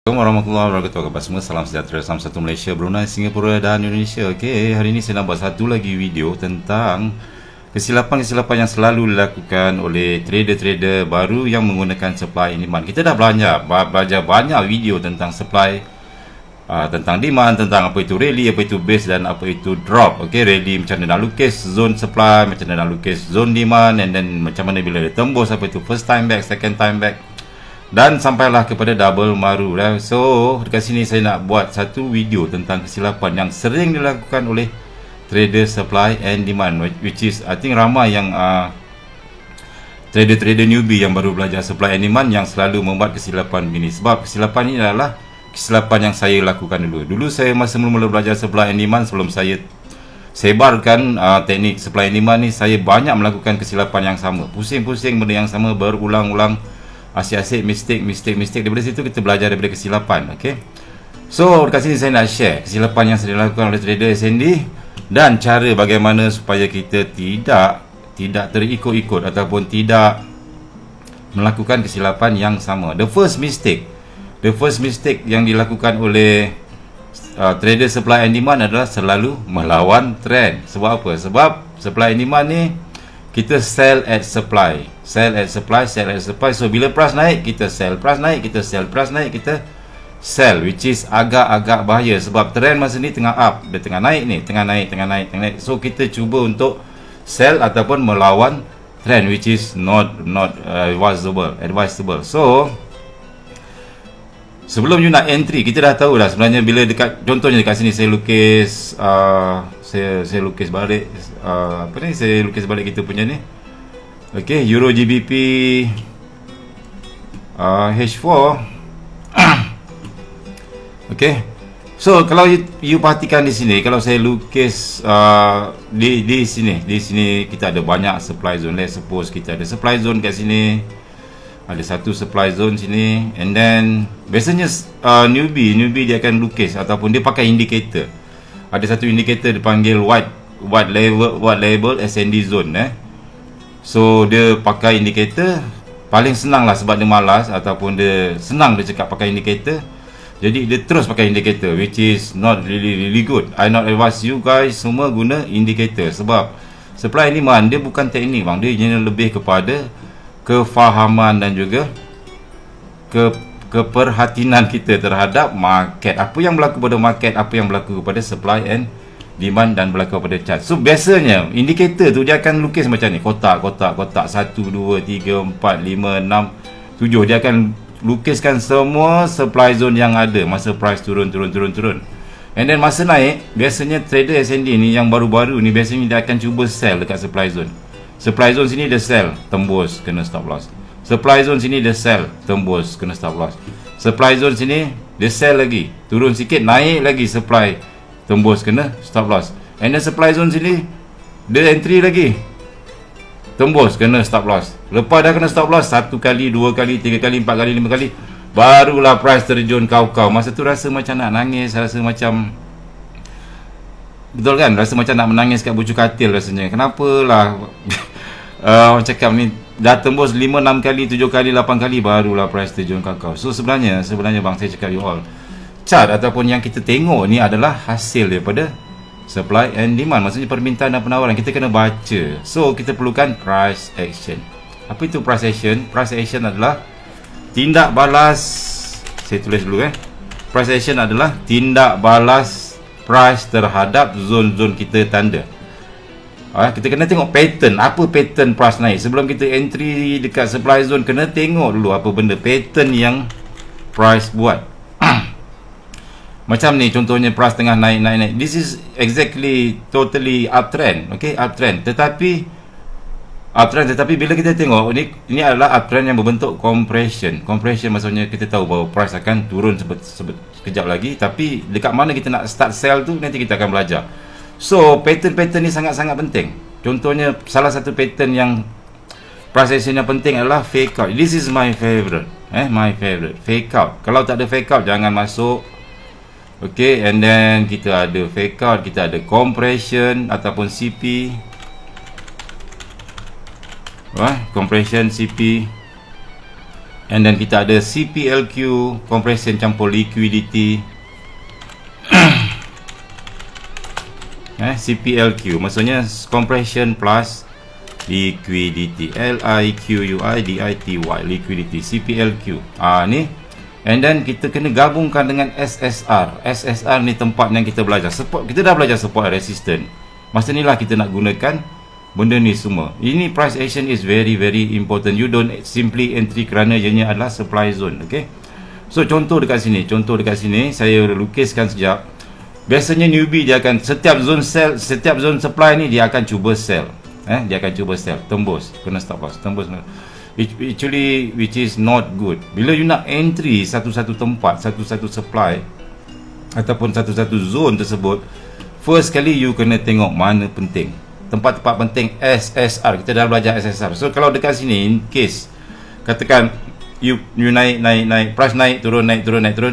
Assalamualaikum warahmatullahi wabarakatuh. Khabar semua, salam sejahtera, salam satu Malaysia, Brunei, Singapura dan Indonesia. Okey, hari ini saya nak buat satu lagi video tentang kesilapan-kesilapan yang selalu dilakukan oleh trader-trader baru yang menggunakan supply and demand. Kita dah belajar banyak video tentang supply, tentang demand, tentang apa itu rally, apa itu base dan apa itu drop. Okey, rally macam mana nak lukis zone supply, macam mana nak lukis zone demand, and then macam mana bila dia tembus apa itu first time back, second time back, dan sampailah kepada double maru. So dekat sini saya nak buat satu video tentang kesilapan yang sering dilakukan oleh trader supply and demand, which is I think ramai yang trader-trader newbie yang baru belajar supply and demand yang selalu membuat kesilapan ini. Sebab kesilapan ini adalah kesilapan yang saya lakukan dulu saya masa mula-mula belajar supply and demand. Sebelum saya sebarkan teknik supply and demand ni, saya banyak melakukan kesilapan yang sama, pusing-pusing benda yang sama berulang-ulang, asyik-asyik mistake. Daripada situ kita belajar daripada kesilapan. Okay, so dekat sini saya nak share kesilapan yang sering dilakukan oleh trader SND dan cara bagaimana supaya kita tidak terikut-ikut ataupun tidak melakukan kesilapan yang sama. The first mistake yang dilakukan oleh trader supply and demand adalah selalu melawan trend. Sebab apa? Sebab supply and demand ni kita sell at supply. So bila price naik kita sell, price naik kita sell, price naik kita sell, which is agak-agak bahaya. Sebab trend masa ni tengah up, dia tengah naik ni, tengah naik. So kita cuba untuk sell ataupun melawan trend, which is not advisable. So sebelum you nak entry, kita dah tahu dah sebenarnya bila dekat, contohnya dekat sini saya lukis saya lukis balik saya lukis balik kita punya ni. Okey, Euro GBP H4. Okey, so kalau you perhatikan di sini, kalau saya lukis di sini kita ada banyak supply zone. Let's suppose kita ada supply zone kat sini, ada satu supply zone sini, and then biasanya newbie dia akan lukis ataupun dia pakai indicator. Ada satu indicator dipanggil white label SND zone. So dia pakai indicator, paling senang lah sebab dia malas ataupun dia senang dia cakap pakai indicator, jadi dia terus pakai indicator, which is not really good. I not advise you guys semua guna indicator. Sebab supply and demand dia bukan teknik bang, dia lebih kepada kefahaman dan juga keperhatian kita terhadap market. Apa yang berlaku pada market, apa yang berlaku kepada supply and demand dan berlaku pada chart. So biasanya indikator tu dia akan lukis macam ni, kotak 1, 2, 3, 4, 5, 6, 7. Dia akan lukiskan semua supply zone yang ada masa price turun. And then masa naik, biasanya trader SND ni yang baru-baru ni biasanya dia akan cuba sell dekat supply zone. Supply zone sini dia sell, tembus, kena stop loss. Supply zone sini dia sell, tembus, kena stop loss. Supply zone sini dia sell lagi, turun sikit, naik lagi supply, tembus, kena stop loss. And then supply zone sini dia entry lagi, tembus, kena stop loss. Lepas dah kena stop loss 1 kali, 2 kali, 3 kali, 4 kali, 5 kali, barulah price terjun kau-kau. Masa tu rasa macam nak nangis, rasa macam, betul kan, rasa macam nak menangis kat bucu katil rasanya. Kenapalah orang cakap ni dah tembus 5, 6 kali, 7 kali, 8 kali, barulah price terjun kau-kau. So sebenarnya bang, saya cakap you all, chart ataupun yang kita tengok ni adalah hasil daripada supply and demand, maksudnya permintaan dan penawaran. Kita kena baca. So kita perlukan price action. Apa itu price action? Price action adalah tindak balas. Saya tulis dulu Price action adalah tindak balas price terhadap zone-zone kita tanda. Kita kena tengok pattern. Apa pattern price naik? Sebelum kita entry dekat supply zone, kena tengok dulu apa benda pattern yang price buat. Macam ni contohnya, price tengah naik. This is exactly totally uptrend. Okay, uptrend. Tetapi bila kita tengok ini adalah uptrend yang berbentuk compression. Compression maksudnya kita tahu bahawa price akan turun sekejap lagi, tapi dekat mana kita nak start sell tu nanti kita akan belajar. So pattern ni sangat-sangat penting. Contohnya salah satu pattern yang price action yang penting adalah fake out. This is my favorite. Fake out. Kalau tak ada fake out, jangan masuk. Okay, and then kita ada fake out, kita ada compression ataupun CP. Compression, CP. And then kita ada CPLQ, compression campur liquidity. CPLQ maksudnya compression plus liquidity, LIQUIDITY, liquidity, CPLQ. Ni. And then kita kena gabungkan dengan SSR. SSR ni tempat yang kita belajar support. Kita dah belajar support resistance. Masa ni lah kita nak gunakan benda ni semua. Ini price action is very important. You don't simply entry kerana ianya adalah supply zone. Okay. So contoh dekat sini saya lukiskan sekejap. Biasanya newbie dia akan setiap zone sell, setiap zone supply ni dia akan cuba sell. Dia akan cuba sell, tembus, kena stop loss, tembus. Actually which is not good. Bila you nak entry satu-satu tempat, satu-satu supply ataupun satu-satu zone tersebut, first kali you kena tengok mana penting. Tempat-tempat penting SSR. Kita dah belajar SSR. So kalau dekat sini in case katakan you naik, price naik turun,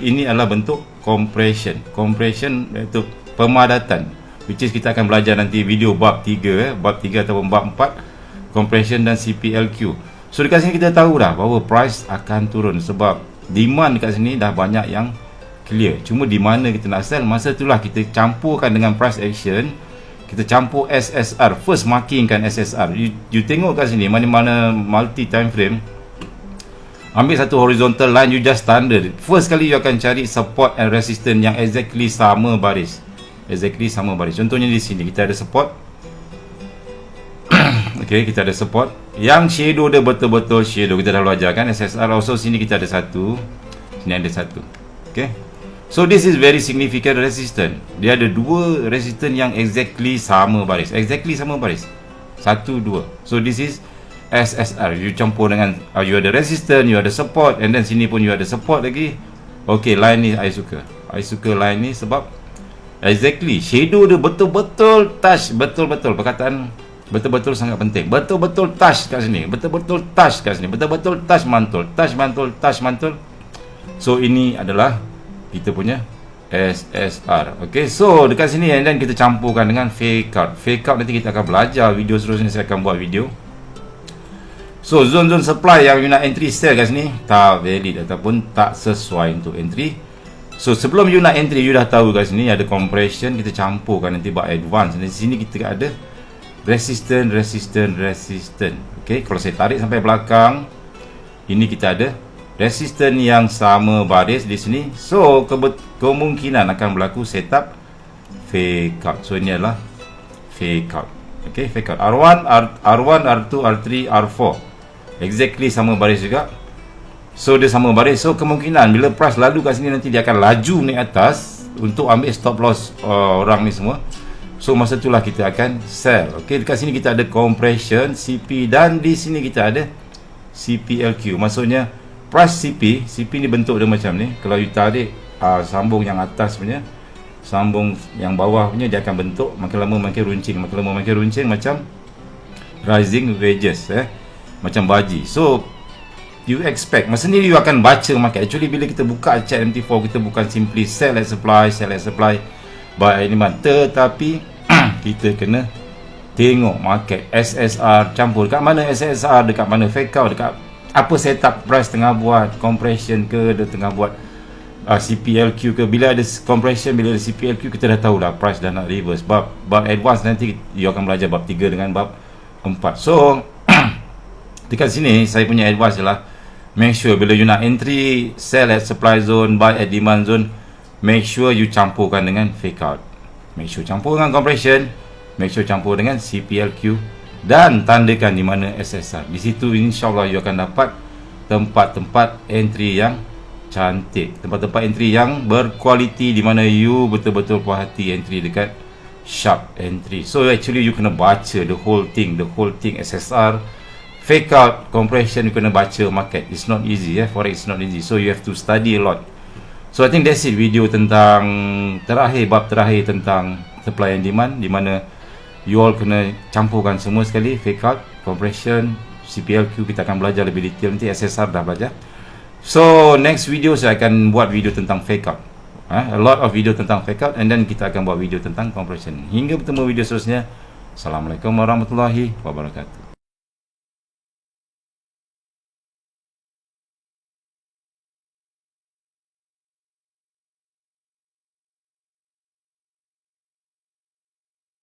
ini adalah bentuk compression iaitu pemadatan, which is kita akan belajar nanti video bab 3 ataupun bab 4, compression dan CPLQ. So dekat sini kita tahu dah bahawa price akan turun sebab demand dekat sini dah banyak yang clear. Cuma di mana kita nak sell, masa itulah kita campurkan dengan price action. Kita campur SSR, first markingkan SSR. You tengok kat sini mana-mana multi time frame, ambil satu horizontal line, you just standard. First kali you akan cari support and resistance yang exactly sama baris. Contohnya di sini kita ada support. Okay, kita ada support yang shadow dia betul-betul shadow. Kita dah belajar kan SSR. Also sini kita ada satu, sini ada satu. Okay, so this is very significant resistance. Dia ada dua resistance yang exactly sama baris. 1, 2. So this is SSR. You campur dengan you ada resistance, you ada support, and then sini pun you ada support lagi. Okay, line ni I suka line ni sebab exactly shadow dia betul-betul touch, betul-betul perkataan betul-betul sangat penting. Betul-betul touch kat sini, betul-betul touch kat sini, betul-betul touch mantul. So ini adalah kita punya SSR. Okay, so dekat sini and then kita campurkan dengan fake out. Nanti kita akan belajar video seterusnya, saya akan buat video. So zone-zone supply yang you nak entry sell kat sini tak valid ataupun tak sesuai untuk entry. So sebelum you nak entry, you dah tahu kat sini ada compression, kita campurkan nanti buat advance. Di sini kita ada resistance. Okay, kalau saya tarik sampai belakang, ini kita ada resistance yang sama baris di sini. So kemungkinan akan berlaku setup fake out. So ini adalah fake out. Okay, fake out R1, R2, R3, R4 exactly sama baris juga. So dia sama baris. So kemungkinan bila price lalu kat sini, nanti dia akan laju naik atas untuk ambil stop loss orang ni semua. So masa itulah kita akan sell. Okay, dekat sini kita ada compression CP dan di sini kita ada CPLQ. Maksudnya price CP ni bentuk dia macam ni. Kalau you tarik sambung yang atas punya, sambung yang bawah punya, dia akan bentuk makin lama makin runcing, macam rising wedges, macam baji. So you expect masa ni you akan baca market. Actually bila kita buka chart MT4, kita bukan simply sell at supply buy at demand, tetapi kita kena tengok market SSR, campur dekat mana SSR, dekat mana fake out, dekat apa setup price tengah buat, compression ke, dia tengah buat CPLQ ke. Bila ada compression, bila ada CPLQ, kita dah tahu dah price dah nak reverse. Bab advance nanti you akan belajar bab 3 dengan bab 4. So dekat sini saya punya advice adalah make sure bila you nak entry sell at supply zone, buy at demand zone, make sure you campurkan dengan fake out, make sure campur dengan compression, make sure campur dengan CPLQ, dan tandakan di mana SSR. Di situ insyaAllah you akan dapat tempat-tempat entry yang cantik, tempat-tempat entry yang berkualiti, di mana you betul-betul puas hati entry dekat sharp entry. So actually you kena baca the whole thing SSR, fake out, compression, you kena baca market. It's not easy, forex is not easy. So you have to study a lot. So I think that's it, video tentang bab terakhir tentang supply and demand, di mana you all kena campurkan semua sekali, fake out, compression, CPLQ kita akan belajar lebih detail nanti, SSR dah belajar. So next video saya akan buat video tentang fake out, a lot of video tentang fake out, and then kita akan buat video tentang compression. Hingga bertemu video seterusnya. Assalamualaikum warahmatullahi wabarakatuh.